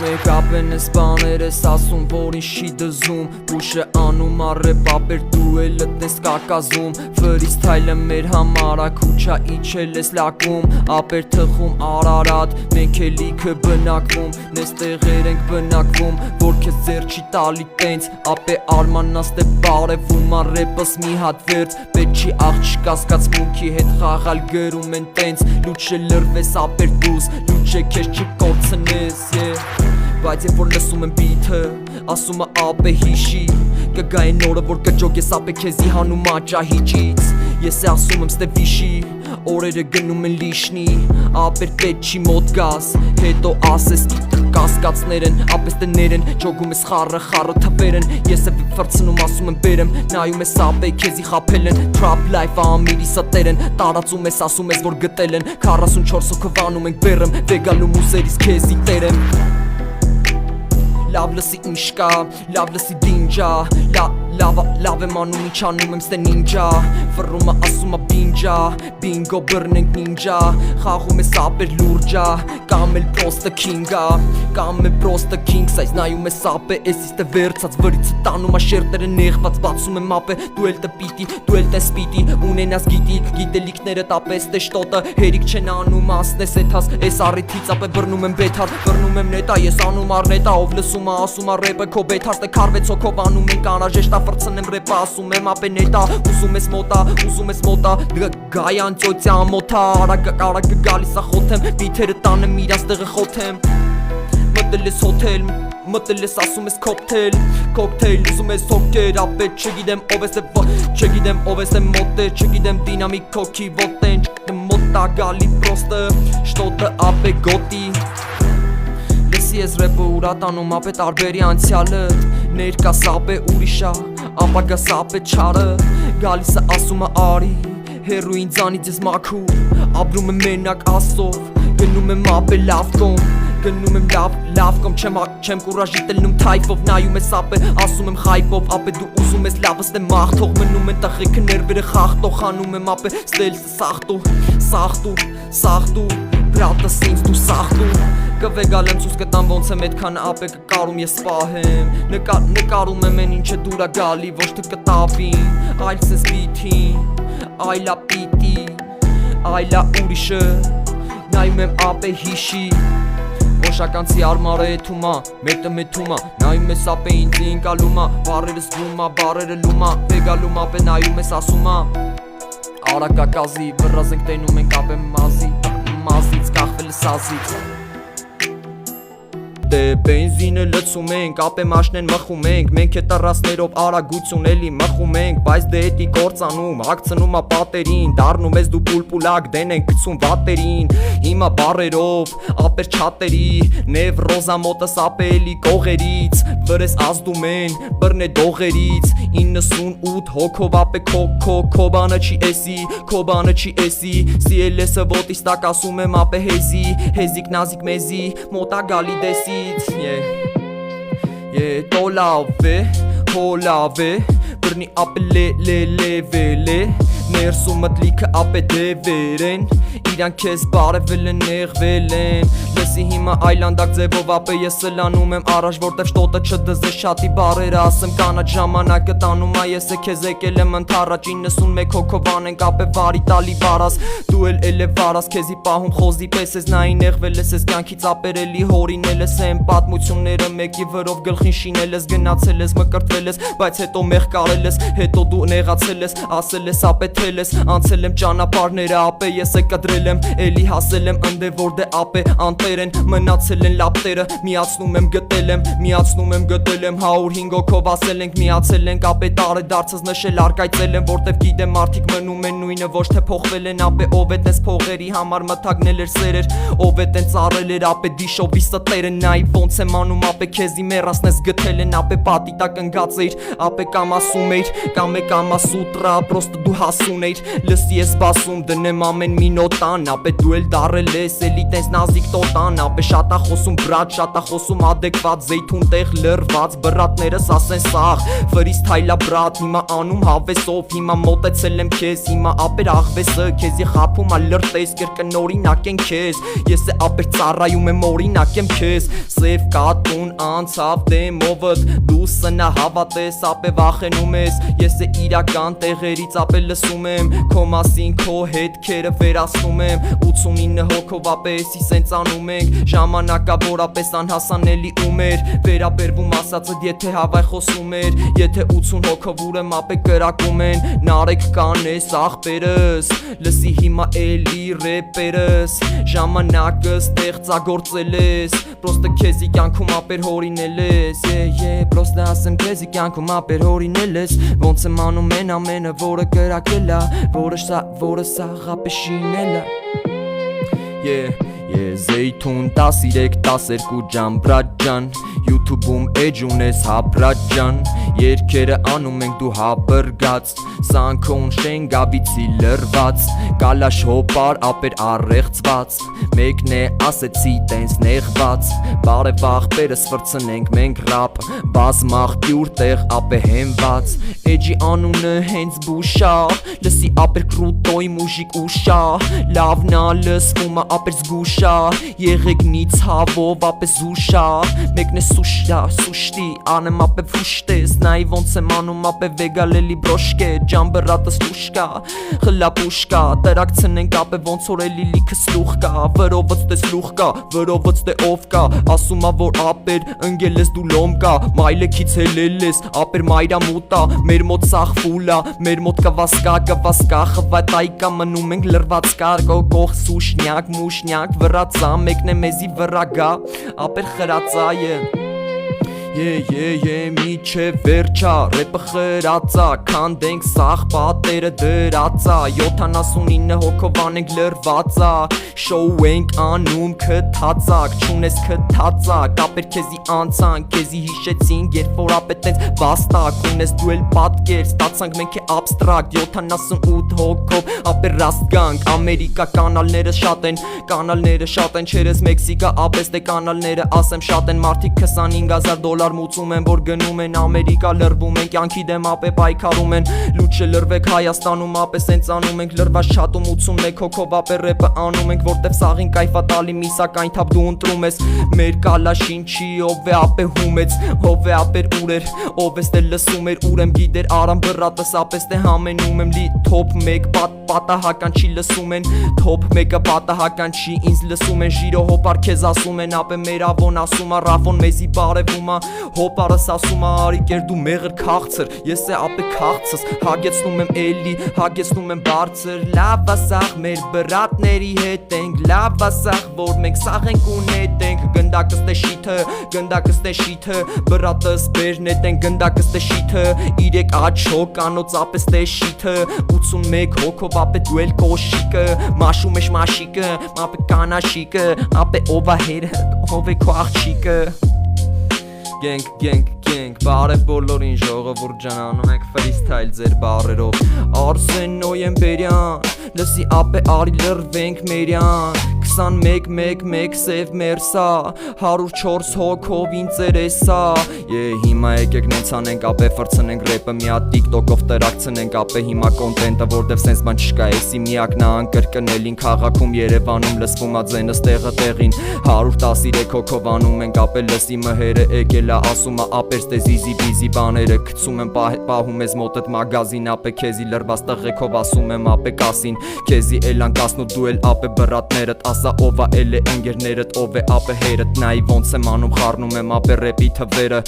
Մեկ ապեն ես բաներ ես ասում, որին չի դզում Պուշը անում առեպ ապեր դու էլ ըտնես կակազում Ֆրիստայլը մեր համար ակուչա իչել ես լակում Ապեր թխում Արարատ, մենք է լիքը բնակվում Նես տեղեր ենք բնակվում, որ կեզ ձեր չի տալի տենց Ապե արմաննաստ է բարևում, առեպս մի հատ վերց Պետ չի աղջ կասկած մունքի հետ խաղալ գրում են տենց Լուչը լրվես ապեր դուզ, լուչը կեզ չի կորցնես Բայց երբ որ լսում եմ բիթը, ասում է ապե հիշի Կգա են օրը, որ կջոգես ապե քեզի հանում աճահիճից Ես է ասում եմ ստե վիշի, օրերը գնում են լիշնի Ապեր պետ չի մոտ գաս, հետո ասես կասկածներ են, ապես տներ են Ջոգում ես խառը թվեր են Ես է վրցնում ասում եմ բերեմ Նայում ես ապե քեզի խապել են Trap life ամիրի սատեր են Տարածում ես ասում ես որ գտել են 44 հոգով անում ենք բերեմ Վեգալու մուսերիս քեզի տերեմ Լավ լսի ինչ կա, լավ լսի դինջա Լավ եմ անում ինչ անում եմ ստե նինջա Վռումը ասում է բինջա, բինգո բռնենք նինջա Խաղում ես ապեր լուրջա, կամ էլ պրոստը քինգա Կամ էլ պրոստը քինգ, սայց նայում ես ապե Ես իստե վերցած վրիցը տանում ա շերտերը նեղված Բացում եմ ապե, դու էլ տպիտի, դու էլ տես պիտի Ունենաս գիտի, գիտելիքները տապես տե շտոտը Հերիք չեն անում ասնես էթաս Ես առիթից ապե բռնում եմ բեթար Բռնում եմ նետա, ես անում առնետա Ով լսում ասում ա ռեպը քո բեթարստը քարվեց հոգով անում ենք անաժեշտա Վրցնեմ ռեպը ասում եմ ապե նետա Ուզում ես մոտա Գայան ծոցյա մոտա Արագ գալիս ա խոթեմ Բիթերը տանեմ իրաց տեղը խոթեմ Մտել ես հոթել Մտել ես ասում ես կոկթեյլ Ուզում ես հոգեր ապե չգիտեմ ով ես է մոտը Չգիտեմ դինամիկ կոքի ոտեն Չգիտեմ մոտա գալի պրոստը Շտոտը ապե գոտի Ես ռեպը ուրատանում ապե տարբերի անցյալը Ներկա սապե ուրիշա Ապագա սապե չարը Գալիս է ասում է արի Հերու ինձանից ես մաքու Ապրում եմ մենակ ասով Գնում եմ ապե լավ կոմ Գնում եմ լավ կոմ Չեմ կուրաժիտ ելնում թայվով Նայում ես ապե ասում եմ խայպով Ապե դու ուզում ես լավս տե մաղթող Մնում են տխեքը ներվերը խաղթող Խանում եմ ապե ստելսը սաղտու Բրատս ինձ դու սաղտու Կվեգալեմ ցույց կտամ ոնց եմ այդքան ապե կկարում ես պահեմ Նկարում եմ են ինչը դուր ա գալի ոչ թե կտավին Այլ սես բիթին Այլա պիտի Այլա ուրիշը Նայում եմ ապե հիշի Ոշականցի արմարը եթումա Մետը մեթումա Նայում ես ապե ինձ ինկալումա Բարերս գումա բարերը լումա Վեգալում ապե նայում ես ասումա Արակակազի վռազ ենք տենում ենք ապե Մազից կախվել է սազից Դե բենզինը լցում ենք, ապե մաշնեն մխում ենք Մենք է տռասներով արագություն էլի մխում ենք Բայց դե էտի կործանում, հագցնում ա պատերին Դառնում ես դու պուլպուլակ, դեն ենք գցում վատերին Հիմա բարերով, ապեր չատերի Նև ռոզա մոտս ապե էլի կողերից Վրես ազդում են, բռնե դողերից 98 հոգով ապե քո բանը չի էսի Քո բանը չի էսի CLS-ը ոտիս տակ ասում եմ ապե հեզի Հեզիկ նազիկ մեզի, մոտա գալի դեսի Տո լավ է, հո լավ է Բրնի ապե լեվել է Ներսում մտլիքը ապե դևեր են Իրանք քեզ բարևել են նեղվել են Լսի հիմա այլանդակ ձևով ապե ես սլանում եմ առաջ Որտև շտոտը չդզես շատի բարերը ասեմ կանաչ ժամանակը տանում ա Ես է քեզ եկել եմ ընթառաջ 91 հոգով անենք ապե վարի տալի վարաս Դու էլ է վարաս քեզի պահում խոզի պես ես նայի նեղվել ես ես կյանքից ապերելի հորինել ես Եմ պատմությունները մեկի վրով գլխին շինել ես Գնացել ես մկրտվել ես բայց հետո մեղ կարել ես Հետո դու նեղացել ես ասել ես ապե թել ես Անցել եմ ճանապարհները ապե ես է կդրել եմ Էլի հասել եմ ընդե որ դե ապե անտեր են Մնացել են լապտերը միացնում եմ գտել եմ 105 հոգով ասել ենք միացել ենք ապե տարե դարձած նշել արկայծել եմ Որտև գիտեմ մարդիկ մնում են նույնը ոչ թե փոխվել են ապե ով է տես փողերի համար մթագնել էր սերեր Ով է տեն ծառել էր ապե դիշովի ստերը նայի ոնց եմ անում ապե քեզի մեռասնես գտել են ապե պատի տակ ընկած էիր ապե կամ ասում էիր կամ է կամ ասուտրա պրոստը դու հասում չունեիր լսի ես բասում դնեմ ամեն մի նոտան ապե դու էլ դարել ես էլի տենց նազիկ տոտան ապե շատ ա խոսում բրատ շատ ա խոսում ադեկվատ զեյթուն տեղ լրված բրատներս ասեն սաղ ֆրիստայլա բրատ հիմա անում հավեսով հիմա մոտեցել եմ քեզ հիմա ապեր աղվեսը քեզի խափում ա լրտես կրկնօրինակ են քեզ ես է ապեր ծառայում եմ օրինակ եմ քեզ սև կատուն անցավ դեմովդ դու սնա հավատես ապե վախենում ես ես է իրական տեղերից ապե լսում եմ քո մասին քո հետքերը վերացնում եմ 89 հոգով ապեսի սենց անում ենք ժամանակա որապես անհասանելի ումեր վերաբերվում ասածդ եթե հավայ խոսում էր եթե 80 հոգով ուրեմ ապե կրակում են նարեկ կանես աղբերս լսի հիմա էլի ռեպերս ժամանակը ստեղծագործել ես պրոստը քեզի կյանքում ապեր հորինել ես պրոստը ասեմ քեզի կյանքում ապեր հորինել ես ոնց եմ անում են ամենը որը կրակել ա որը սաղ ապե շինել ա Զեյթուն 13-12 ջան բրատ ջան YouTube-ում էջ ունես հա բրատ ջան Երկերը անում ենք դու հա բրգած Սանքոն շենգավիցի լրված Կալաշ հոպար ապեր առեղծված Մեկն է ասեցի տենց նեղված Բարև աղբերս վրցնենք մենք ռապ Բազմաղբյուր տեղ ապե հենված Էջի անունը հենց բուշա Լսի ապեր կրուտոյ մուժիկ ուշա Լավնա լսվում ա ապեր զգուշա Եղեգնի ցավով ապե զուշա Մեկն է սուշտի անեմ ապե վուշտես Նայի ոնց եմ անում ապե վեգալելի բրոշկե Ջամբրատս լուշկա խլապուշկա Տրակցնենք ապե ոնց որ էլի լիքը սլուխ կա Վրովըց տես լուխ կա վրովըց տե ով կա Ասում ա որ ապեր ընգել ես դու լոմ կա Մայլեքից հելել ես ապեր մայրա մուտա Մեր մոտ սաղ ֆուլա մեր մոտ կվասկա խվատայկա մնում ենք լրված կար Կող սուշնյակ մուշնյակ վրացա մեկն է մեզի վրա գա ապեր խրացա Միչե վերջա ռեպը խրացա Քանդենք սաղ պատերը դրացա 79 հոգով անենք լրվածա Շոու ենք անում քթացակ Չունես քթացակ Ապեր քեզի անցանք Քեզի հիշեցինք երբ որ ապե տենց վաստակ Ունես դու էլ պատկեր Ստացանք մենք է abstract 78 հոգով Ապեր ռաստ գանք Ամերիկա կանալները շատ են Չերես Մեքսիկա ապես դե կանալները ասեմ շատ են Մարդիկ 25,000 մուծում են որ գնում են Ամերիկա լրվում են կյանքի դեմ ապե պայքարում են Լուչը լրվեք Հայաստանում ապե սենց անում ենք լրված չատում 81 հոգով ապե ռեպը անում ենք որտեվ սաղին կայֆա տալի մի սակայն թափ դու ընտրում ես Մեր կալաշին չի ով է ապե հումեց ով է ապեր ուրեր ով ես դե լսում էր ուրեմ գիտեր արամ բրատս ապես դե համենում եմ լի թոփ 1 պատահական չի լսում են թոփ 1-ը պատահական չի ինձ լսում են ժիրո հոպար քեզ ասում են ապե մեր ավոն ասում ա ռաֆոն մեզի բարևում ա Հոպարս ասում ա արի կեր դու մեղր քաղցր Ես է ապե քաղցս Հագեցնում եմ էլի Հագեցնում եմ բարձր Լավ ասաղ մեր բրատների հետ ենք Լավ ասաղ որ մենք սաղ ենք ունետենք Գնդակս տե շիթը Բրատս բերնետ ենք գնդակս տե շիթը 3 աչո կանոց ապես տե շիթը 81 հոգով ապե դու էլ կոշիկը Մաշում ես մաշիկը Ապե կանաշիկը Ապե ով ա հերը ով է քո աղջիկը Գենք, բարև բոլորին ժողովուրդ ջան անում եք ֆրիստայլ ձեր բառերով Արսեն Նոյեմբերյան, լսի ապե արի լրվենք մերյան 21-1-1 սև մերսա 104 հոգով ինձերեսա Հիմա եկեք նենց անենք ապե վրցնենք ռեպը մի հատ տիկտոկով տրակցնենք ապե հիմա կոնտենտը որտև սենց բան չկա Էսի միակն ա անկրկնելին քաղաքում Երևանում լսվում ա ձենս տեղը տեղին 113 հոգով անում ենք ապե լսի մհերը եկել ա ասում ա ապեր ստե զիզի բիզի բաները գցում եմ պահում ես մոտդ մագազին ապե քեզի լրված տղեկով ասում եմ ապե կասին քեզի էլան կասնու դու էլ ապե բրատներդ ասա ով ա էլ է ընկերներդ ով է ապե հերդ նայի ոնց եմ անում խառնում եմ ապե ռեպի թվերը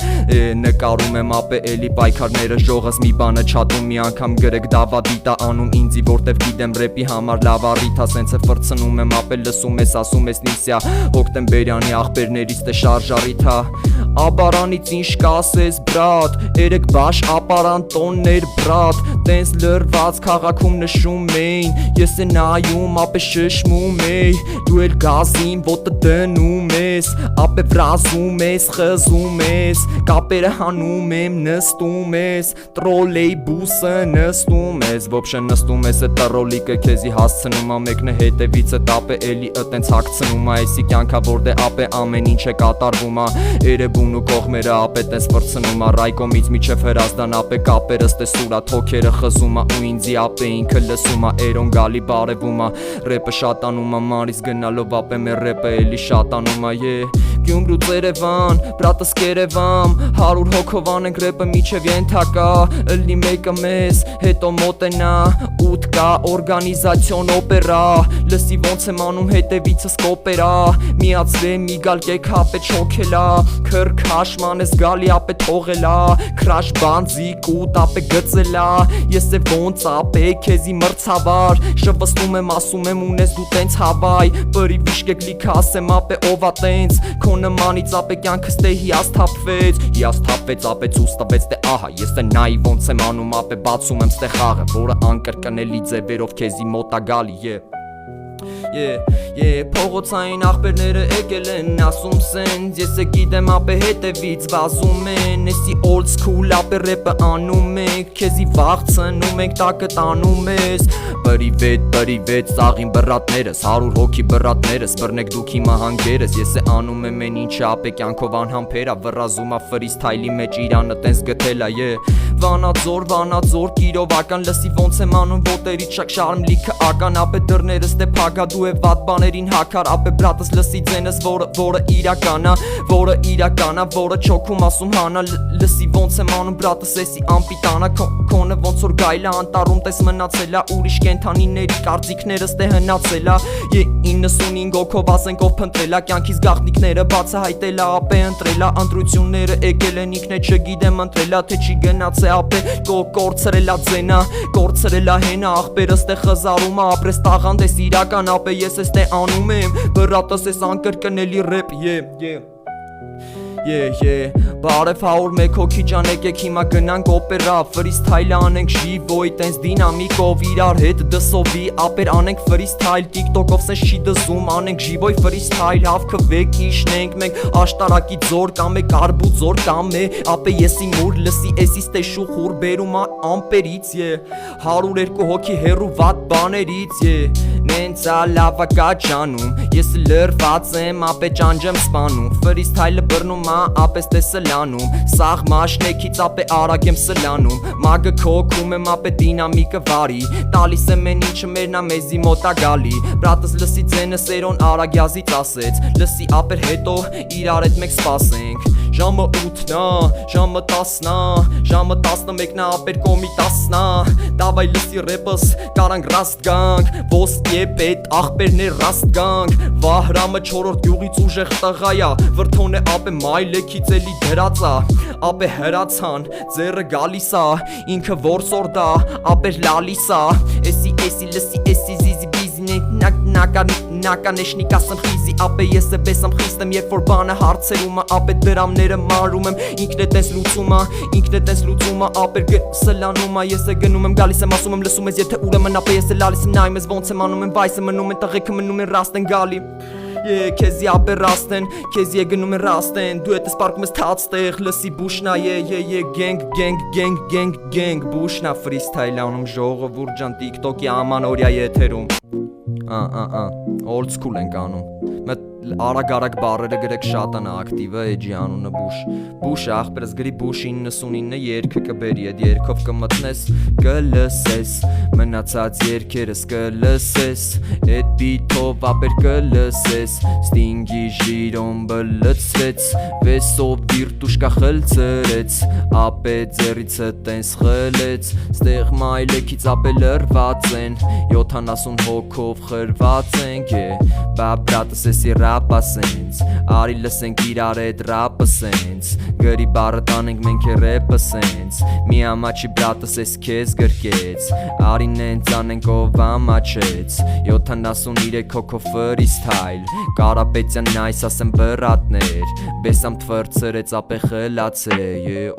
նկարում եմ ապե էլի պայքարները ժողս մի բանը չատում մի անգամ գրեք դավադիտա անում ինձի որտեվ գիտեմ ռեպի համար լավ առիթա սենց է ֆրցնում եմ ապե լսում ես ասում ես նիսյա հոկտեմբերյանի աղբերներից տե շարժարիթա Աբարանից ինչ կասես բրատ Երեք բաշ ապարանտոններ բրատ տենց լրված քաղաքում նշում էին Ես է նայում ապե շշմում էի Դու էլ գազին ոտը դնում ես Ապե վրազում ես խզում ես Կապերը հանում եմ նստում ես Տրոլեյբուսը նստում ես Ոբշե նստում ես է տրոլիկը քեզի հասցնում ա Մեկն է հետևից է տապե էլի ըտենց հակցնում ա Էսի կյանքա որ դե ապե ամեն ինչ է կատարվում ա Երևուն ու կողմերը ապե տես վրցնում ա Ռայկոմից միջև հրազդան ապե կապերս տես սուրա Թոքերը խզում ա ու ինձի ապե ինքը լսում ա Էրոն գալի բարևում ա Ռեպը շատանում ա մանից գնալով ապե մեր ռեպը էլի շատանում ա Գյումրու Երևան, բրատս Կերևան 100 հոգով անենք ռեպը միջև ենթակա Ըլնի մեկը մեզ, հետո մոտենա Ուտ կա օրգանիզացիոն օպերա Լսի ոնց եմ անում հետևիցս կոպերա Միացվե մի գալ կեք հապե չոքելա Քր քաշման ես գալի ապե թողելա Քրաշ բանձիկ ուտ ապե գծելա Ես է ոնց ապե քեզի մրցավար Շվստում եմ ասում եմ ունես դու տենց հավայ Բրի վիշկեք լիքը ասեմ ապե ով ա տենց Նմանից ապե կյանքս տե հիասթափվեց ապե ցույց տվեց տե ահա ես է նայի ոնց եմ անում ապե բացում եմ ստե խաղը որը անկրկնելի ձևերով քեզի մոտ ա գալի Փողոցային աղբերները եկել են ասում սենց Ես է գիտեմ ապե հետևից վազում են Էսի old school ապե ռեպը անում ենք Քեզի վաղ ցնում ենք տակը տանում ես Բրիվետ սաղին բրատներս 100 հոգի բրատներս Բռնեք դուք հիմա հանգերս Ես է անում եմ են ինչը ապե կյանքով անհամբերա Վռազում ա ֆրիստայլի մեջ իրանը տենց գտելա Վանաձոր կիրովական լսի ոնց եմ անում ոտերից շակ շարմ լիքը ական Ապե դռներս տե փագա դու է վատ բաներին հակար Ապե բրատս լսի ձենս որը իրականա Որը չոքում ասում հանա Լսի ոնց եմ անում բրատս էսի ամպիտանա Քոնը ոնց որ գայլա անտարում տես մնացելա Ուրիշ կենթանիների կարծիքներս տե հնացելա 95 հոգով ասենք ով փնտրելա Կյանքից գաղտնիքները բացահայտելա Ապե ընտրելա ընտրությունները եկել են ինքն է չգիտեմ ընտրելա Թե չի գնացե ապե կորցրելա ձենա Կորցրելա հենա աղբերս տե խզարում ա Ապրես տաղանդ ես իրական ապե ես ես տե անում եմ Բրատս ես անկրկնելի ռեպ Բարև 101 հոգի ջան եկեք հիմա գնանք օպերա Ֆրիստայլ անենք ժիվոյ տենց դինամիկով իրար հետ դսովի Ապեր անենք ֆրիստայլ տիկտոկով սենց չի դզում Անենք ժիվոյ ֆրիստայլ հավքվեք իշնենք Մենք աշտարակի ձոր կամ է կարբու ձոր կամ է Ապե եսի մուր լսի էսիս տե շուխուր բերում ա ամպերից 102 հոգի հերու վատ բաներից Նենց ա լավա կա ջանում Ես լրված եմ ապե ճանջեմ սպանում Ֆրիստայլը բռնում ա ապես տե սլանում Սաղ մաշնեքից ապե արագ եմ սլանում Մագը քոքում եմ ապե դինամիկը վարի Տալիս եմ են ինչը մերնա մեզի մոտ ա գալի Բրատս լսի ձենը սերոն արագյազից ասեց Լսի ապեր հետո իրար հետ մեկ սպասենք Ժամը 8-նա, ժամը 10-նա, ժամը 11-նա ապեր կոմի 10-նա Դավայ լսի ռեպս կարանք ռաստ գանք Ոսկե պետ աղբերներ ռաստ գանք Վահրամը 4-րդ գյուղից ուժեղ տղայա Վրթոն է ապե մայլեքից էլի դրածա Ապե հրացան, ձերը գալիս ա Ինքը որսորդա, ապեր լալիս ա Էսի լսի էսի զիզի բիզի Նականեշնիկ ասեմ խիզի Ապե ես է բեսամ խիստեմ երբ որ բանը հարցերում ա Ապե դրամները մարում եմ ինքն է տես լուծում ա Ապեր սլանում ա ես է գնում եմ գալիս եմ ասում եմ լսում ես եթե ուրեմն ապե ես է լալիս եմ նայում ես ոնց եմ անում եմ վայսը մնում են տղեքը մնում են ռաստ են գալի Քեզի ապե ռաստ են, քեզի է գնում են ռաստ են Դու հետ ես պարկում ես թաց տեղ, լսի բուշնա գենգ Բուշնա ֆրիստայլ անում ժողովուրդ ջան տիկտոկի ամանորյա եթերում Old school ենք անում Արագ բարերը գրեք շատանա ակտիվը էջի անունը Բուշ աղբերս գրի Բուշ 99 երկը կբերի Էդ երկով կմտնես կլսես Մնացած երկերս կլսես Էդ բիթով ապեր կլսես Ստինգի ժիրոն բլծվեց Վեսով վիրտուշկա խլցրեց Ապե ձերիցը տենց խլեց Ստեղ մայլեքից ապե լրված են 70 հոգով խրված ենք Բա բրատ բրատս էսի ռապա սենց Արի լսենք իրար էդ ռապը սենց Գրի բարը տանենք մենք է ռեպը սենց Մի ամաչի բրատս էս կեզ գրկեց Արի նենց անենք ով ամաչեց 73 հոգո freestyle Կարապետյան նայս ասեմ բրատներ Բեսամ թվրցրեց ապե խլացե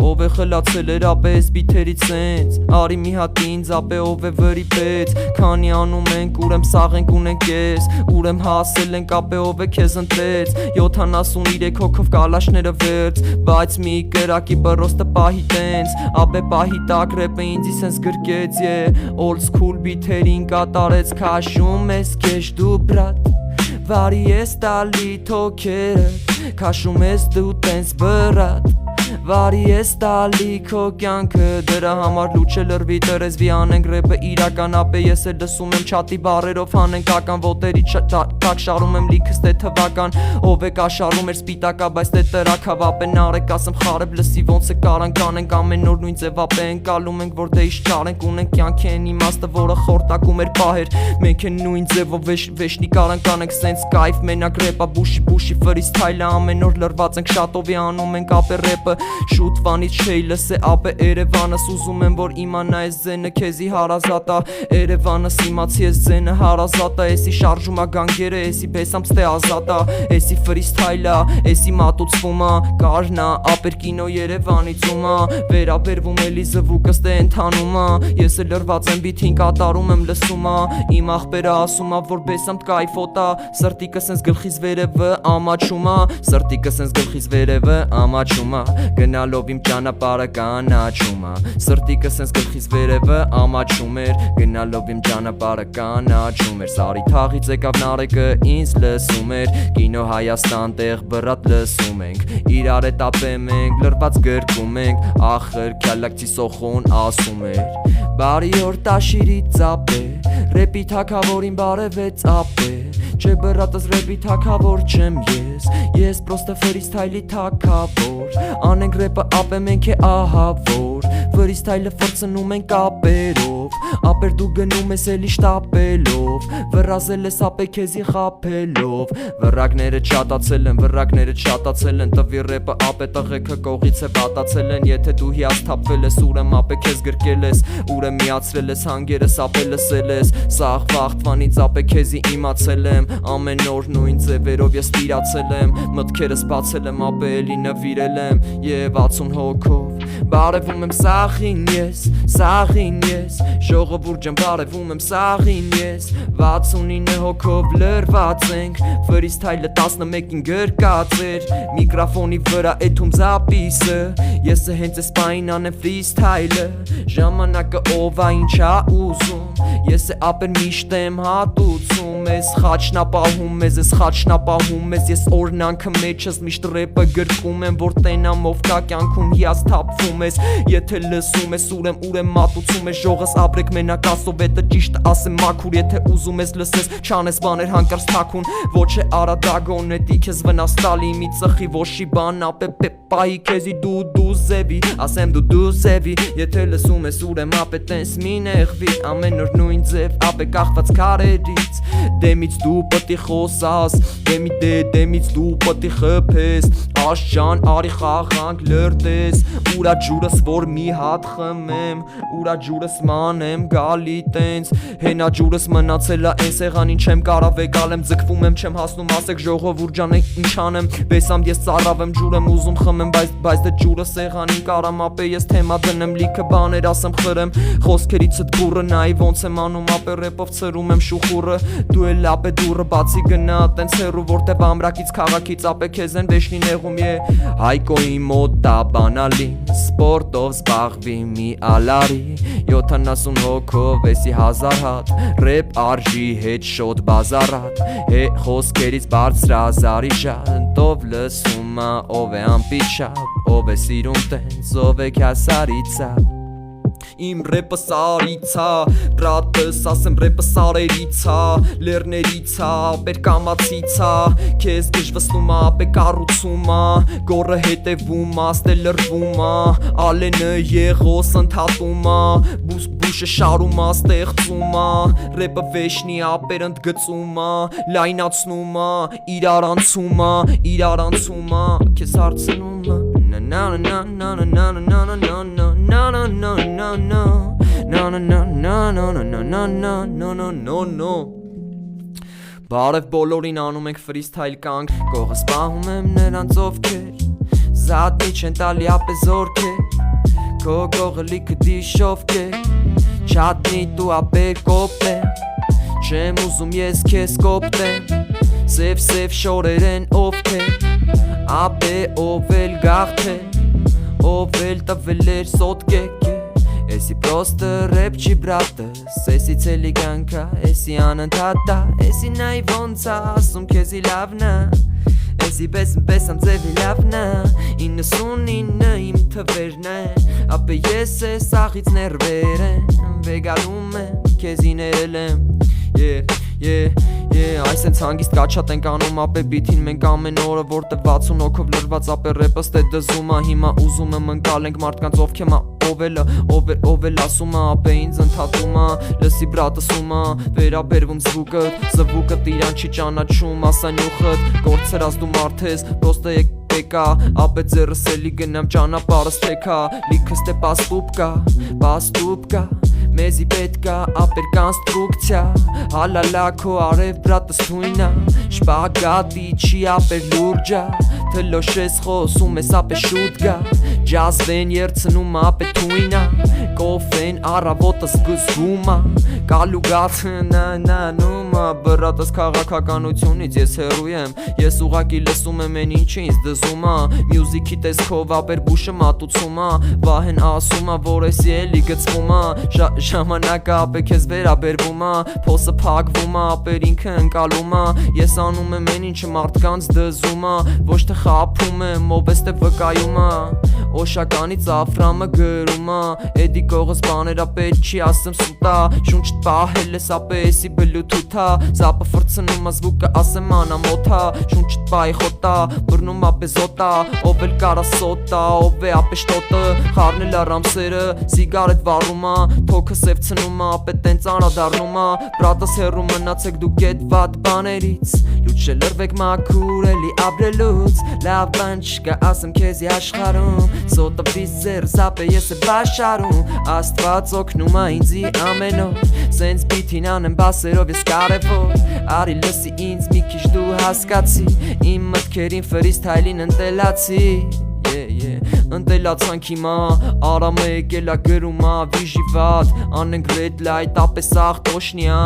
Ով է խլացել էր ապե էս բիթերից սենց Արի մի հատ ինձ ապե ով է վրի պեց Քանի անում ենք ուրեմ սաղենք ունենք ես Ուրեմ հասել ենք ապե ով է քեզ ընտրեց 73 հոգով կալաշները վերց Բայց մի կրակի բրոստը պահի տենց Ապե պահի տակ ռեպը ինձի սենց գրկեց Old school բիթերին կատարեց Քաշում ես կեշ դու բրատ Վարի ես տալի թոքերը Քաշում ես դու տենց բրատ Վարի ես տալի քո կյանքը Դրա համար լուչ է լրվի տրեզվի անենք ռեպը իրական Ապե ես էլ լսում եմ չատի բարերով հանենք ական Ոտերի տակ շարում եմ լիքս թե թվական Ով է կաշարում էր սպիտակա բայց թե տրակավ Ապե նարեք ասեմ խարև լսի ոնց է կարանք անենք Ամեն նոր նույն ձև ապե ընկալում ենք որ դե իշ չարենք Ունենք կյանքի են իմաստը որը խորտակում էր պահեր Մենք են նույն ձևով վեշնի կարանք անենք Սենց կայֆ մենակ ռեպա բուշի freestyle-ը Ամեն օր լրված ենք շատովի անում ենք ապե ռեպը Շուտվանից չէի լսե ապե Երևանս Ուզում եմ որ իմանա ես ձենը քեզի հարազատա Երևանս իմացի ես ձենը հարազատա Էսի շարժումա գանգերը, էսի բեսամ ստե ազատա Էսի freestyle-ա, էսի մատուցվումա Կարնա, ապեր կինո Երևանից ումա Վերաբերվում էլի զվուկը ստե ընթանումա Ես էլ լրված եմ բիթին կատարում եմ լսումա Իմ աղբերը ասումա որ բեսամ կայֆոտա Սրտիկը սենց գլխիս վերևը ամաչումա Սրտիկը սենց գլխիս վերևը ամաչումա Գնալով իմ ճանապարհը կանաչում Սրտիկը սենց գլխիս վերևը ամաչում էր Գնալով իմ ճանապարհը կանաչում էր Սարի թաղից եկավ նարեկը ինձ լսում էր Կինո Հայաստան տեղ բրատ լսում ենք Իրար հետ ապեմ ենք լրված գրկում ենք Ախր քյալակցի սոխոն ասում էր Բարի օր տաշիրի ծապ է Ռեպի թակավորին բարևեց ապե Չէ բրատս ռեպի թակավոր չեմ Ես պրոստը freestyle-ի թակավոր Անենք ռեպը ապե մենք է ահա որ Freestyle-ը ֆրցնում ենք ապերով Ապեր դու գնում ես էլի շտապելով Վրազել ես ապե քեզի խապելով Վրակները չատացել են Տվի ռեպը ապե տղեքը կողից է վատացել են Եթե դու հիասթափվել ես ուրեմ ապե քեզ գրկել ես Ուրեմ միացրել ես հանգերս ապե լսել ես Սաղ վաղթվանից ապե քեզի իմացել եմ Ամեն օր նույն ձևերով ես տիրացել եմ Մտքերս բացել եմ ապե էլի նվիրել եմ Եվ 60 հոգով Բարևում եմ սաղին ես Ժողովուրդ ջան բարևում եմ սաղին ես 69 հոգով լրված ենք Freestyle-ը 11-ին գրկած էր Միկրոֆոնի վրա էթում զապիսը Ես հենց ես պային անեմ freestyle-ը Ժամանակը ով ա ինչա ուզում Ես ապեր միշտ եմ հատուցում Ես խաչնապահում Ես օրնանքը մեջս միշտ ռեպը գրկում եմ Որ տենամ ով կա կյանքում հիասթափվում ես Եթե լսում ես ուրեմ մատուցում ես Ժողս ապրեք մենակ ասովետը ճիշտ ասեմ մաքուր Եթե ուզում ես լսես չանես բաներ հանկարծ թաքուն Ոչ է արադագոն էդի քեզ վնաս տալի Մի ծխի ոշի բան ապե պեպայի քեզի դու զևի Ասեմ դու զևի Եթե լսում ես ուրեմ ապե տենց մի նեղվի Ամեն օր նույն ձև ապե կախված քարերից Դեմից դու պտի խոսաս Դեմից դու պտի խփես Աշջան արի խաղանք լրտես Ուրա ջուրս որ մի հատ խմեմ Ուրա ջուրս մանեմ գալի տենց Հենա ջուրս մնացել ա են սեղանին չեմ կարավ եկալ եմ ձգվում եմ չեմ հասնում ասեք ժողովուրդ ջան ինչ անեմ Բեսամ ես ծարավ եմ ջուր եմ ուզում խմեմ բայց դե ջուրը սեղանին կարամ ապե ես թեմա դնեմ լիքը բաներ ասեմ խրեմ Խոսքերիցդ բուրը նայի ոնց եմ անում ապե ռեպով ծրում եմ շուխուրը Դու էլ ապե դուրը բացի գնա տենց հեռու որտեվ ամրակից քաղաքից ապե քեզ են վեշնի նեղում Հայկոյի մոտ դա բանալին Սպորտով զբաղվի մի ալարի 70 հոգով էսի 1000 հատ Ռեպ արժի հետ շոտ բազարատ Խոսքերից բարձրազարի ժանտ Ով լսում ա ով է ամպիչապ Ով է սիրում տենց ով է քյասարիցա Իմ ռեպը սարիցա Բրատս ասեմ ռեպը սարերիցա Լերներիցա Բեր կամացիցա Քեզ գժվստումա Բե կառուցումա Գորը հետևումա Ստե լրվումա Ալենը եղոս ընդհատումա Բուշը շարումա, ստեղծումա, ռեպը վեշնի ապեր ընդգծումա, լայնացնումա, իրար անցումա, քեզ հարցնումա, Բարև բոլորին անում ենք ֆրիստայլ կանք Կողը սպահում եմ նրանց ովքեր Զատնի չեն տալի ապե զորքեր Քո կողը լիքը դիշովքեր Չատնի դու ապե կոպտեմ Չեմ ուզում ես քեզ կոպտեմ Սև շորեր են ովքեր Ապե ով էլ գաղթե Ով էլ տվել էր սոտկեք Էսի պրոստը ռեպ չի բրատս Էսի ցելիկանքա, էսի անընդհատա Էսի նայ ոնց ասում քեզի լավնա Էսի պես ամձևի լավնա 99 իմ թվերն է Ապե ես ես աղից ներվեր եմ Վեգալում եմ, քեզի ներել եմ Այս են ցանգիստ կաչատ ենք անում ապե բիթին մենք ամեն օրը որտե 60 հոգով լրված ապե ռեպը ստե դզումա Հիմա ուզում եմ ընկալենք մարդկանց ովքեմա ով էլ ասումա ապե ինձ ընդհատումա Լսի բրատսումա վերաբերվում զվուկը տիրան չի ճանաչում ասա նյուխըտ գործերած դու մարդ ես պրոստը եկա ապե ձեռս էլի գնամ ճանապարհս թեքա լիքս թե պաստուպկա Մեզի պետքա ապեր կոնստրուկցիա Հալալա քո արև բրատս թույնա Շպագատի չի ապեր լուրջա Թլոշես խոսում ես ապե շուտ գա Ջազվեն երցնում ապե թույնա Կոֆեն առավոտս գզգումա Կալուգաթն նանումա Բրատս քաղաքականությունից ես հեռու եմ Ես ուղակի լսում եմ են ինչ ինձ դզումա Մյուզիքի տեսքով ապեր բուշը մատուցումա Վահեն ասումա որ ես էլի գծվումա Ժամանակը ապե քեզ վերաբերվումա Փոսը փակվումա ապեր ինքը ընկալումա Ես անում եմ են ինչը մարդկանց դզումա Ոչ թե խափում եմ ով ես թե վկայումա Օշականից աֆրամը գրումա Էդի կողս բաներ ապե չի ասեմ սուտա Շունչտ պահել ես ապե էսի բլութութա Զապը ֆրցնում ազվուկը ասեմ անամոթա Շունչտ պահի խոտա բրնում ապե զոտա Ով էլ կարա սոտա ով է ապե շտոտը Խարնել առամսերը սիգարետ վառումա Թոքը սևցնումա ապե տենց անադառնումա Բրատս հեռու մնացեք դու գետվատ բաներից Լուտ շելրվեք մաքուր էլի ապրելուց Լավ բան չկա ասեմ քեզի աշխարում Սոտավիս ձեր զապե ես է բաշարում Աստված օգնում ա ինձի ամեն օր Սենց բիթին անեմ բասերով ես կարևոր Արի լսի ինձ մի քիչ դու հասկացի Իմ մտքերին ֆրիստայլին ընտելացի Ընտելացանք հիմա Արամը եկելա գրումա վիժի վատ Անենք ռեդ լայտ ապե սաղ տոշնիա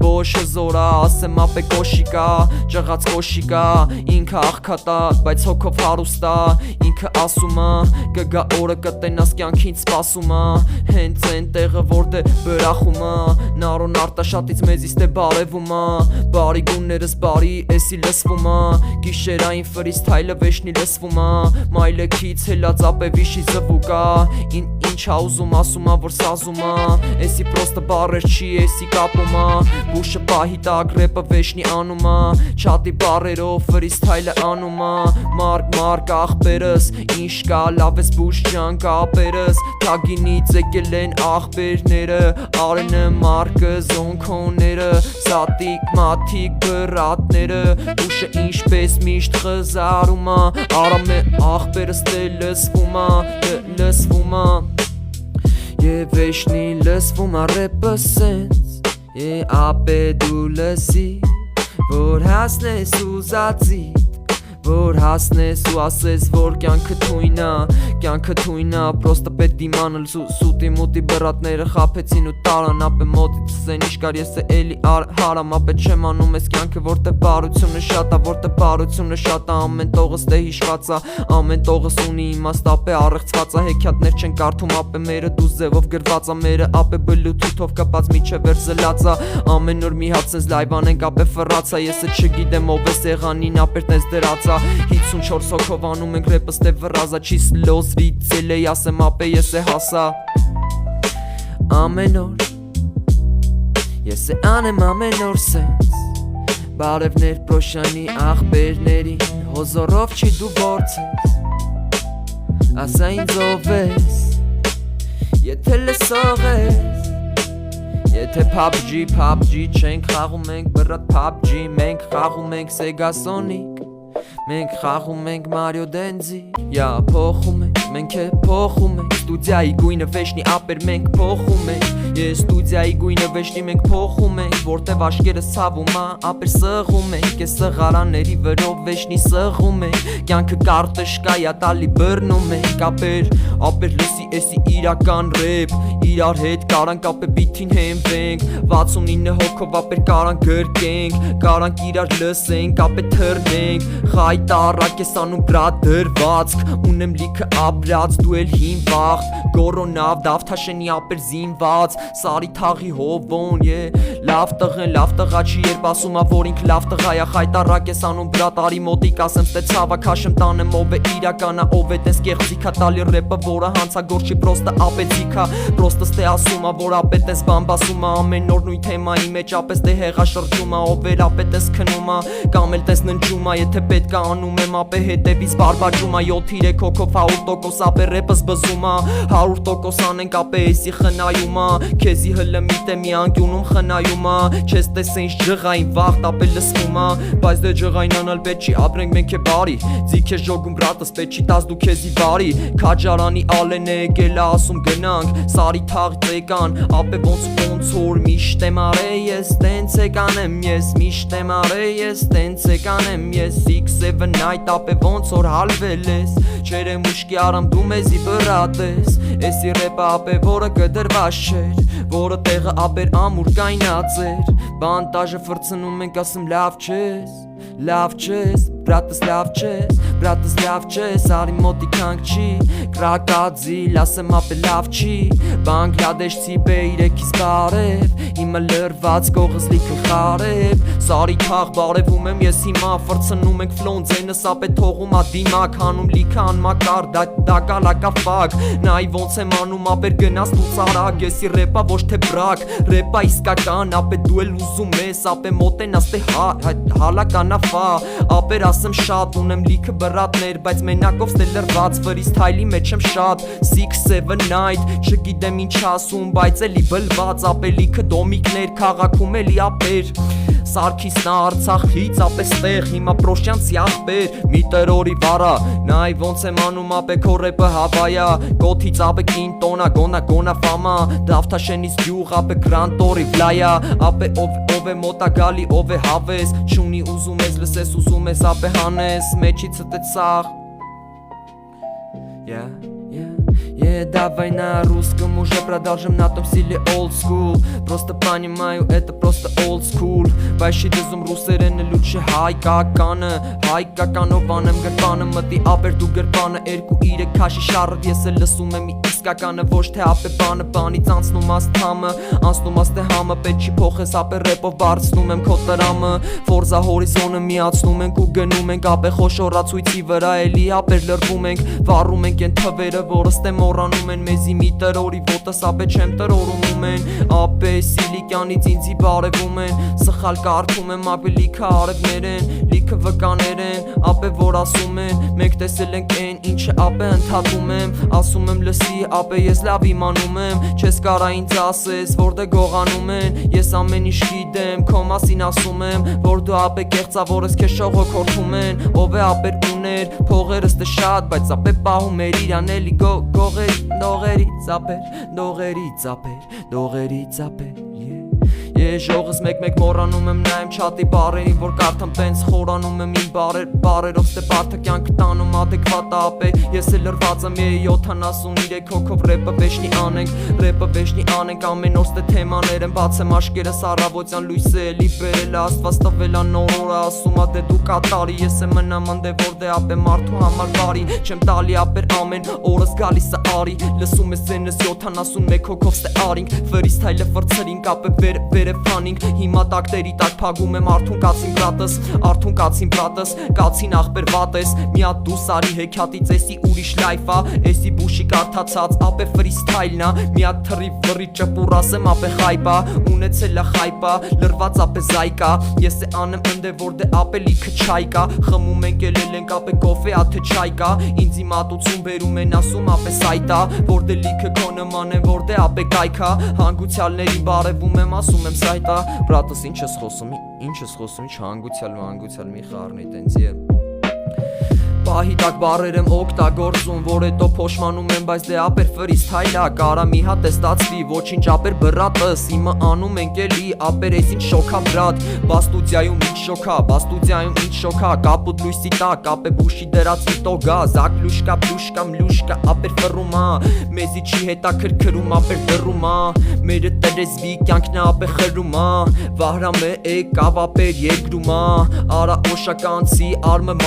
Բոշը զորա ասեմ ապե կոշիկա Ճղած կոշիկա ինքը աղքատա Բայց հոգով հարուստա Ինքը ասումա Կգա օրը կտենաս կյանքին սպասումա Հենց են տեղը որդե բրախումա Նարոն արտաշատից մեզից թե բարևումա Բարի գուններս բարի էսի լսվումա Գիշերային ֆրիստայլը վեշնի լսվումա Մայլեքից հելած ապե վիշի զվուկա Ինչ ա ուզում ասումա որ սազումա Էսի պրոստը բարեր չի էսի կապումա Բուշը պահի տակ ռեպը վեշնի անումա Չատի բարերով ֆրիստայլը անումա Մարկ աղբերս Ինչ կա լավ ես բուշ ջան կապերս Թագինից եկել են աղբերները Արենը մարկը զոնքոնները Սատիկ մաթիկ բրատները Բուշը ինչպես միշտ խզարումա Արամ է աղբերս դե լսվումա Եվ վեշնի լսվումա ռեպը սենց Ապե դու լսի Որ հասնես ուզածիդ Որ հասնես ու ասես որ կյանքը թույնա Պրոստը պետ դիմանել սուտի մուտի բրատները խապեցին ու տարան Ապե մոտիցս են իշկար ես է էլի հարամ Ապե չեմ անում ես կյանքը որտե բարությունը շատա Որտե բարությունը շատա ամեն տողս դե հիշվածա Ամեն տողս ունի իմաստ ապե առեղծվածա Հեքյատներ չեն կարդում ապե մերը դու զևով գրվածա Մերը ապե բլութութով կապած միջև վեր զլացա Ամեն օր մի հատ սենց լայվ անենք ապե ֆռացա Եսը չգիտեմ ով է սեղանին ապեր տես դրացա 54 հոգով անում ենք ռեպը ստե վրազա Չի սլոզվի ծել էի ասեմ ապե ես է հասա Ամեն օր Ես է անեմ ամեն օր սենց Բարևներ պրոշանի աղբերներին Հոզորով չի դու որց ես Ասա ինձ ով ես Եթե լսող ես Եթե PUBG չենք խաղում ենք բռատ PUBG Մենք խաղում ենք Sega Sonic Մենք խաղում ենք Mario Denzi Փոխում ենք, մենք է փոխում ենք Ստուդիայի գույնը վեշնի ապեր մենք փոխում ենք Ես ստուդիայի գույնը վեշնի մենք փոխում ենք Որտև աշկերը ցավում ապեր սղում ենք Ես սղարանների վրով վեշնի սղում ենք Կյանքը կարտышկայա տալի բռնում ենք Ապեր լսի էսի իրական ռեփ Իրար հետ կարանք ապեր բիթին հենվենք 69 հոգով ապեր կարանք գրկենք Կարանք իրար լսենք ապեր թռնենք Խայտարակ ես անում բրատ դրվածք Ունեմ լիքը ապրած դու էլ հինվաղ Գորոնավ դավթաշենի ապեր զինված Սարի թաղի հովոն Լավ տղա չի երբ ասում որ ինք լավ տղայա Խայտարակ ես անում բրատ արի մոտիկ ասեմ ստե ցավա քաշեմ տանեմ ով է իրականա ով է տես կեղծիքա տալի ռեպը որը հանցագործ չի պրոստը ապեցիքա Պրոստը ստե ասում որ ապետես բամբասում ամեն օր նույն թեմայի մեջ ապես դե հեղաշրջում ով էր ապետես քնում կամ էլ տես ննջում եթե պետք է անում եմ ապե հետևից բարբաջում 7-3 հոգով 100% ապե ռեպս բզում 100% անենք ապե էսի խնայում քեզի հլմիտ է մի անկյունում խնայում չես տեսե ինչ ջղային վաղտ ապե լսվում բայց դե ջղայնանալ պետք չի ապրենք մենք է բարի ձիք է ժոգում բրատս պետք չի տաս դու քեզի բարի քաջարանի ալեն է եկել ասում գնանք սարի թաղից եկան ապե ոնց որ միշտ եմ արե ես տենց է կանեմ ես միշտ եմ արե ես տենց է կանեմ ես 6-7 night ապե ոնց որ հալվել ես չերեմ ուշքի արամ դու մեզի բրատես էսի ռեպը ապե որը կդրված չէր որը տեղը ապեր ամուր կայնած էր բանտաժը ֆրցնում ենք ասում լավ չես բրատս լավ չես արի մոտի քանք չի կրակածիլ ասեմ ապե լավ չի բանգլադեշցի բեյրեքից բարև հիմա լրված կողս լիքը խարև սարի թաղ բարևում եմ ես հիմա ֆրցնում ենք ֆլոն ձենս ապե թողում դիմակ հանում լիքը անմակար դա կալակա ֆակ նայ ոնց եմ անում ապեր գնաս դու ծարակ եսի ռեպա ոչ թե բրակ ռեպա իսկական ապե դու էլ ուզում ես ապե մոտենաս թե հալականա ֆա ապեր ասեմ շատ ունեմ լիքը բրատներ բայց մենակով ստե լրված վրից թայլի մեջ եմ շատ 6-7 night չգիտեմ ինչ ասում բայց էլի բլված ապե լիքը դոմիկներ քաղաքում էլի ապեր Սարքիսնա Արցախից ապես տեղ հիմա պրոշյանցի աղբեր մի տրորի վարա նայ ոնց եմ անում ապե քո ռեպը հավայա կոթից ապե կինտոնա գոնա ֆամա դավթաշենից գյուղ ապե գրանտորի վլայա ապե ով է մոտա գալի ով է հավես չունի ուզում ես լսես ուզում ես ապե հանես մեջից թե ցախ Давай на русском уже продолжим на том стиле old school Просто понимаю, это просто old school Բայց դեզում ռուսերենը լուչը հայկականով անեմ գրպանը մտի ապեր դու գրպանը 2-3 քաշի շարդ ես էլ լսում եմ իսկականը ոչ թե ապե բանից անցնում աստամը անցնում աստե համը պետք չի փոխես ապե ռեպով բարձնում եմ քո տրամը ֆորզա հորիզոնը միացնում ենք ու գնում ենք ապե խոշորացույցի վրա էլի ապեր լրվում ենք վառում ենք են թվերը որը ստե մոռանում են մեզի մի տրորի ոտս ապե չեմ տրորում են ապե սիլիկյանից ինձի բարևում են սխալ կարգում եմ ապե լիքը արևներ են լիքը վկաներ են ապե որ ասում են մենք տեսել ենք այն ինչը ապե ընդհատում եմ ասում եմ լսի ապե ես լավ իմանում եմ չես կարա ինձ ասես որ դե գողանում են ես ամեն ինչ գիտեմ քո մասին ասում եմ որ դու ապե կեղծավոր ես քեզ շողոքորթում են ով է ապեր ուներ փողերս դե շատ բայց ապե պահում էր իրան էլի դողերից ապեր Ժողս մեկ մոռանում եմ նայեմ չատի բարերին որ կարդամ տենց խորանում եմ իմ բարերով ստե բարդը կյանք տանում ադեկվատ ապե ես էլ լրված եմ 73 հոգով ռեպը վեշնի անենք ամեն օր ստե թեմաներ եմ բացեմ աշկերս առավոտյան լույսը էլի բերել աստված տվել նոր օրը ասում դե դու կատարի ես եմ մնամ ընդե որ դե ապե մարդու համար բարի չեմ տալի ապեր ամեն օրս գալիս է արի լսում ես ձենս 71 հոգով ստե արինք վրից թայլը ֆրցրինք ապե վեր Երևանինք հիմա տակտերի տակ փագում եմ արթուն կացին բրատս կացին ախպեր վատես մի հատ դու սարի հեքիաթից էսի ուրիշ լայֆա էսի բուշի կարդացած ապե ֆրիստայլն ա մի հատ թռի վռի ճպուր ասեմ ապե խայպա ունեցել ա խայպա լրված ապե զայկա ես է անեմ ընդե որ դե ապե լիքը չայկա խմում ենք ելել ենք ապե կոֆե աթե չայկա ինձի մատուցում բերում են ասում ապե սայտա որ դե լիքը քո նման են որ դե ապե կայքա հանգուցյալների բարևում եմ ասում եմ սայտա բրատս ինչ ես խոսում ինչ հանգուցյալ մի խառնի տենց Պահի տակ բարեր եմ օգտագործում որ հետո փոշմանում եմ բայց դե ապեր ֆրիստայլա կարա մի հատ է ստացվի ոչինչ ապեր բրատս իմը անում ենք էլի ապեր էս ինչ շոքա բրատ բա ստուդիայում ինչ շոքա կապուտ լույսի տակ ապե բուշի դրած տոգա զակ լուշկա մլուշկա ապեր ֆռումա մեզի չի հետաքրքրում ապեր դռումա մերը տրեզվի կյանքն ապե խրումա վահրամը եկավ ապեր երկրումա արա օշականցի արմը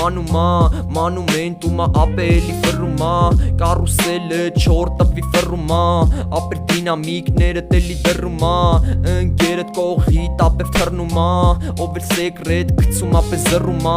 մանում են տումա ապե էլի ֆռումա կարուսելը չոր տվի ֆռումա ապեր դինամիկները տելի դռումա ընկերդ կողիտ ապե թռնումա ով էլ սեկրետ գցում ապե զռումա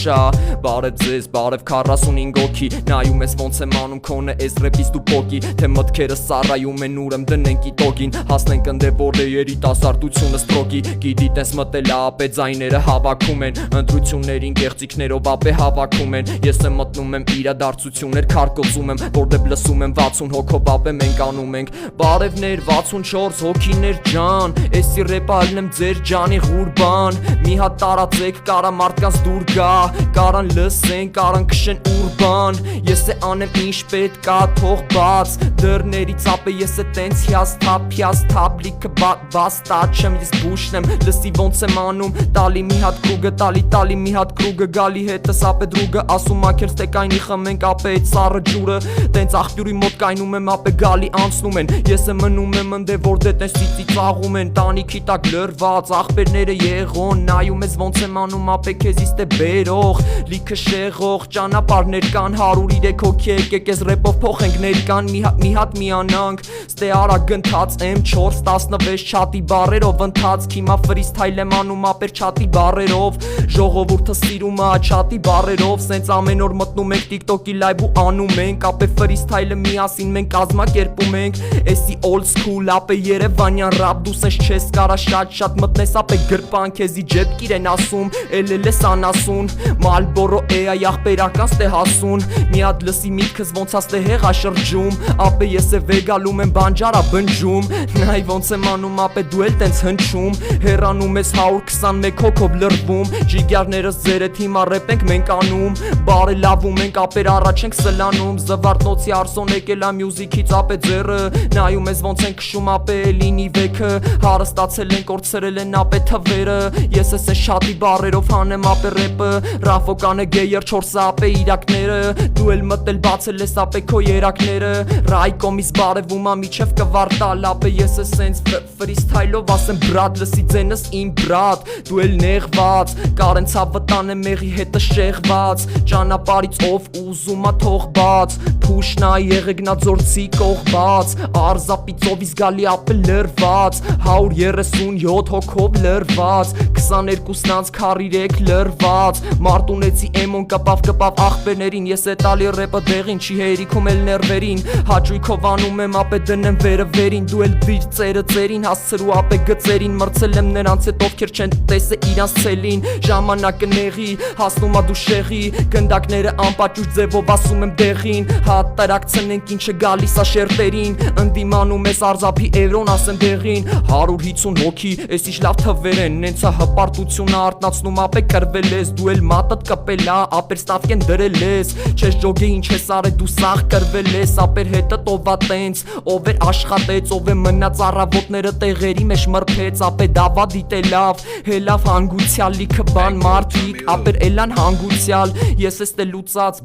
բարև ձեզ բարև 45 հոգի նայում ես ոնց եմ անում քոնը էս ռեպից դու պոկի թե մտքերը սառայում են ուրեմ դնենք իտոգին հասնենք ընդե որ դե երիտասարդությունը ստրոկի գիտի տես մտել ապե ձայները հավաքում են ընտրություններին գեղձիկներով ապե հավաքում են ես եմ մտնում եմ իրադարձություններ քարկոծում եմ որ դե լսում եմ 60 հոգով ապե մենք անում ենք բարևներ 64 հոգիներ ջան էսի ռեպալն եմ ձեր ջանի ղուրբան մի հատ տարածեք կարա մարդկանց դուր գա կարան լսեն կարան քշեն ուրբան ես է անեմ ինչ պետք ա թող բաց դռներից ապե ես է տենց հիասթափ լիքը բաստաճ չեմ ես բուշն եմ լսի ոնց եմ անում տալի մի հատ կրուգը տալի մի հատ կրուգը գալի հետս ապե դրուգը ասում ակեր ստեկայնի խմենք ապե այդ սառը ջուրը տենց աղբյուրի մոտ կայնում եմ ապե գալի անցնում են ես է մնում եմ ընդե որ դե տենց ծիծաղում են տանիքի տակ լրված աղբերները եղոն նայում ես ոնց եմ անում ապե քեզ իստե բերող լիքը շեղող ճանապարհներ կան 103 հոգի եկեք ես ռեպով փոխենք ներկան մի հատ միանանք ստե արա գնթած M4 16 չատի բարերով ընթացք հիմա ֆրիստայլ եմ անում ապեր չատի բարերով ժողովուրդը սիրում ա չատի բարերով սենց ամեն օր մտնում ենք TikTok-ի լայվ ու անում ենք ապե ֆրիստայլը միասին մենք կազմակերպում ենք էսի old school ապե երևանյան ռապ դու սենց չես կարա շատ մտնես ապե գրպան քեզի ջեբկիր են ասում էլելես անասուն Մալբորո էա յախպերական ստե հասուն մի հատ լսի միտքս ոնց ա ստե հեղա շրջում ապե ես է վեգալում եմ բանջարա բնջում նայ ոնց եմ անում ապե դու էլ տենց հնչում հեռանում ես 121 հոգով լրվում ջիգյարներս ձերդ հիմա ռեպ ենք մենք անում բարելավում ենք ապեր առաջ ենք սլանում զվարթնոցի արսոն եկել ա մյուզիքից ապե ձերը նայում ես ոնց են քշում ապե լինի վեքը հարստացել են կորցրել են ապե թվերը ես ես շատի բարերով հանեմ ապե ռեպը Ռաֆոկանը գեյեր 4 ապե իրակները դու էլ մտել բացել ես ապե քո երակները ռայկոմից բարևում ա միչև կվարտալ ապե ես է սենց ֆրիստայլով ասեմ բրատ լսի ձենս իմ բրատ դու էլ նեղված կարեն ցավը տանեմ մեղի հետը շեղված ճանապարից ով ուզում ա թող բաց փուշնա եղեգնաձորցի կողբաց արզապից ովից գալի ապե լրված 137 հոգով լրված 22-ն անց 43 լրված Մարտունեցի էմոն կպավ աղբերներին ես է տալի ռեպը դեղին չի հերիքում էլ ներվերին հաճույքով անում եմ ապե դնեմ վերը վերին դու էլ դիր ծերը ծերին հասցրու ապե գծերին մրցել եմ նրանց հետ ովքեր չեն տեսե իրանց ցելին ժամանակը նեղի հասնում ա դու շեղի գնդակները անպաճուճ ձևով ասում եմ դեղին հատարակցնենք ինչը գալիս ա շերտերին ընդդիմանում ես արզափի էվրոն ասեմ դեղին 150 հոգի էս ինչ լավ թվեր են նենց ա հպարտությունը արտնացնում ապե կրվել ես դու էլ մատդ կպել ա ապեր ստավկեն դրել ես չես ջոգե ինչ ես արել դու սաղ կրվել ես ապեր հետը տովա տենց ով էր աշխատեց ով է մնաց առավոտները տեղերի մեջ մրփեց ապե դավա դիտե լավ հելավ հանգուցյալ լիքը բան մարդիկ ապեր էլան հանգուցյալ ես ես տե լուծած